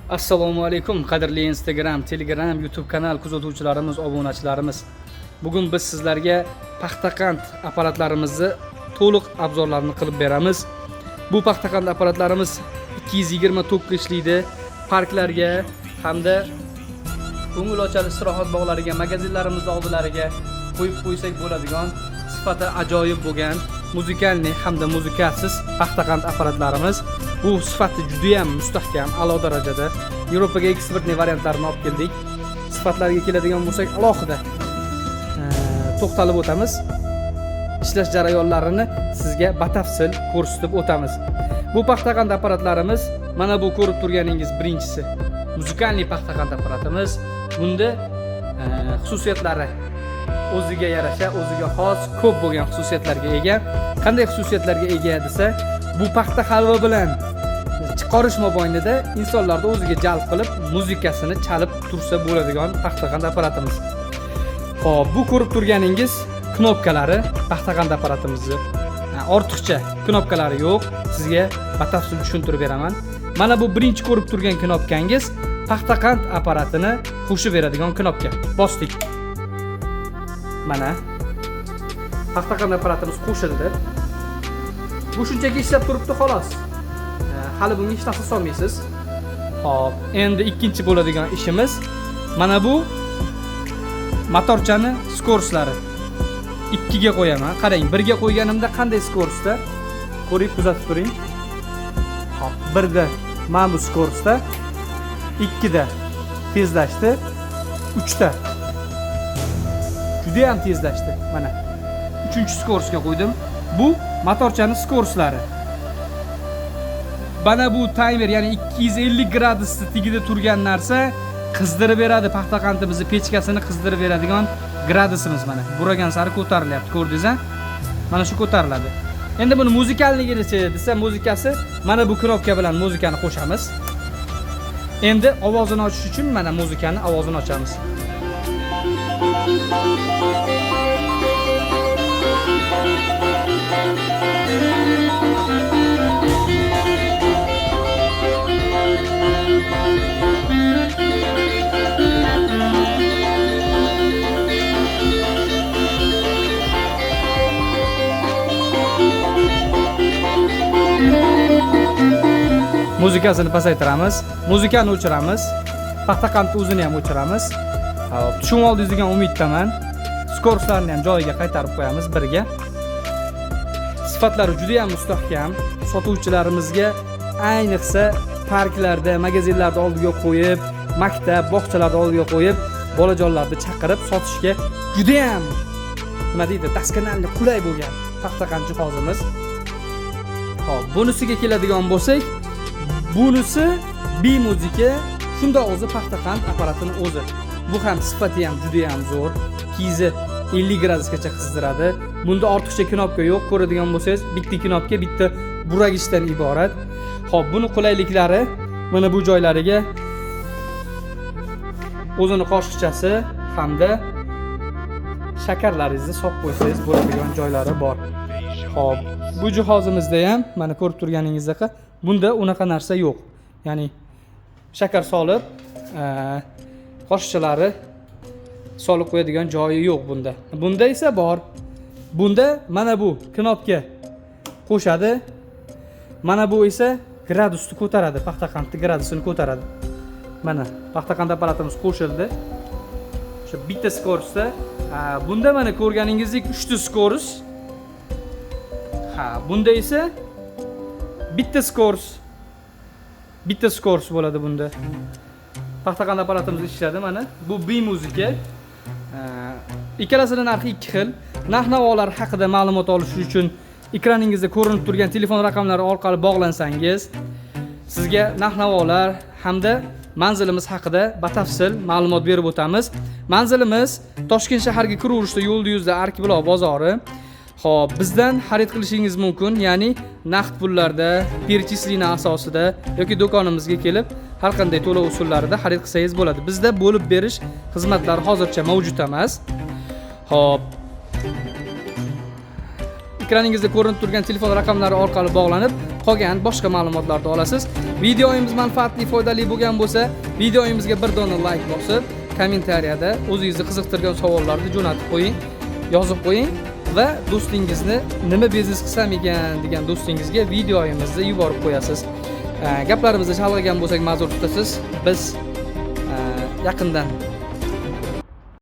Assalomu alaykum qadrli Instagram, Telegram, YouTube kanal kuzatuvchilarimiz, obunachilarimiz. Bugun biz sizlarga paxtaqand apparatlarimizni to'liq obzorlarini qilib beramiz. Bu paxtaqand apparatlarimiz 220 ishlaydi. Parklarga hamda ko'ngilochar istirohat bog'lariga, magazinlarimiz oldilariga qo'yib qo'ysak bo'ladigan sifati ajoyib bo'lgan muzikalniy hamda muzikasiz paxtaqand apparatlarimiz. Bu sifati juda ham mustahkam, a'lo darajada. Yevropaga eksportniy variantlarini olib keldik. Sifatlariga keladigan bo'lsak, alohida to'xtalib o'tamiz. Ishlash jarayonlarini sizga batafsil ko'rsatib o'tamiz. Bu paxtaqand apparatlarimiz mana bu ko'rib turganingiz birinchisi muzikalniy paxtaqand apparatimiz. Bunda xususiyatlari o'ziga yarasha, o'ziga xos ko'p bo'lgan xususiyatlarga ega. Qanday xususiyatlarga ega desa, bu paxta halva bilan chiqarish mobaynida insonlarni o'ziga jalb qilib, muzikasini chalib tursa bo'ladigan paxtaqand apparatimiz. Xo'p, bu ko'rib turganingiz knopkalari paxtaqand apparatimizni. Ortiqcha knopkalari yo'q. Sizga batafsil tushuntirib beraman. Mana bu birinchi ko'rib turgan knopkangiz paxtaqand apparatini qo'shib beradigan knopka. Bosdik. Mana paxtaqand apparatimiz qo'shildi. Bu shunchaki ishlab turibdi xolos. Hali bunga hech narsa solmaysiz. Xo'p, endi ikkinchi bo'ladigan ishimiz mana bu motorchani skorslari. 2 ga qo'yaman. Qarang, 1 ga qo'yganimda qanday skorsda? Ko'rib kuzatib turing. Xo'p, 1 da mana bu skorsda, 2 da tezlashdi, 3 da juda ham tezlashdi. Mana 3-skorsga qo'ydim. Bu motorchani skorslari. Mana bu timer, ya'ni 250 gradusda tagida turgan narsa qizdirib beradi. Paxtaqandimizni pechkasini qizdirib beradigan gradusimiz mana. Buragan sari ko'tarilyapti, ko'rdingiz-a? Mana shu ko'tariladi. Endi buni muzikalligicha desa, muzikasi mana bu knopka bilan muzikani qo'shamiz. Endi ovozini ochish uchun mana muzikani ovozini ochamiz. Muzikasini pasaytiramiz, muzikani o'chiramiz, paxtaqandni o'zini ham o'chiramiz. Hop, tushunib oldingiz degan umiddaman. Skorslarni ham joyiga qaytarib qo'yamiz birga. Sifatlari juda ham mustahkam. Sotuvchilarimizga ayniqsa parklarda, magazinlarda oldiga qo'yib, maktab, bog'chalarda oldiga qo'yib, bolajonlarni chaqirib sotishga juda ham nima deydi, daskanali qulay bo'lgan paxtaqand jihozimiz. Hop, bunisiga keladigan bo'lsak, bunisi bemuzika, shunda o'zi paxtaqand apparatini o'zi. Bu ham sifati ham juda ham zo'r. 250 gradusgacha qizdiradi. Bunda ortiqcha knopka yo'q. Ko'radigan bo'lsangiz, bitta knopka, bitta buragichdan iborat. Xo'p, buni qulayliklari mana bu joylariga o'zini qoshiqchasi hamda shakarlaringizni solib qo'ysangiz bo'ladigan joylari bor. Xo'p, bu jihozimizda ham mana ko'rib turganingizdek, bunda unaqa narsa yo'q. Ya'ni shakar solib, qoshiqchalari solib qo'yadigan joyi yo'q bunda. Bunda esa bor. Bunda mana bu knopka qo'shadi. Mana bu esa gradusni ko'taradi, paxtaqandning gradusini ko'taradi. Mana paxtaqand apparatimiz qo'shildi. O'sha bitta skorsda, bunda mana ko'rganingizdek 3 ta skors. Bunda esa bitta skors bo'ladi bunda. Paxtaqand apparatimiz ishladi mana. Bu bemuzika. Ikkalasining narxi 2 xil. Narx-navolar haqida ma'lumot olish uchun ekraningizda ko'rinib turgan telefon raqamlari orqali bog'lansangiz, sizga narx-navolar hamda manzilimiz haqida batafsil ma'lumot berib o'tamiz. Manzilimiz Toshkent shahriga kiraverishda yo'lda yuzda Arkbuloq bozori. Xo'p, bizdan xarid qilishingiz mumkin, ya'ni naqd pullarda, perchislina asosida yoki do'konimizga kelib, har qanday to'lov usullarida xarid qilsangiz bo'ladi. Bizda bo'lib berish xizmatlari hozircha mavjud emas. Xo'p, ekraningizda ko'rinib turgan telefon raqamlari orqali bog'lanib, qolgan boshqa ma'lumotlarni olasiz. Videoyimiz manfaatli, foydali bo'lgan bo'lsa, videoyimizga bir dona like bosib, kommentariyada o'zingizni qiziqtirgan savollarni jo'natib qo'ying, yozib qo'ying va do'stingizni nima biznes qilsam ekan degan do'stingizga videoyimizni yuborib qo'yasiz. Gaplarimizda chalg'igan bo'lsak ma'zur tutasiz. Biz yaqindan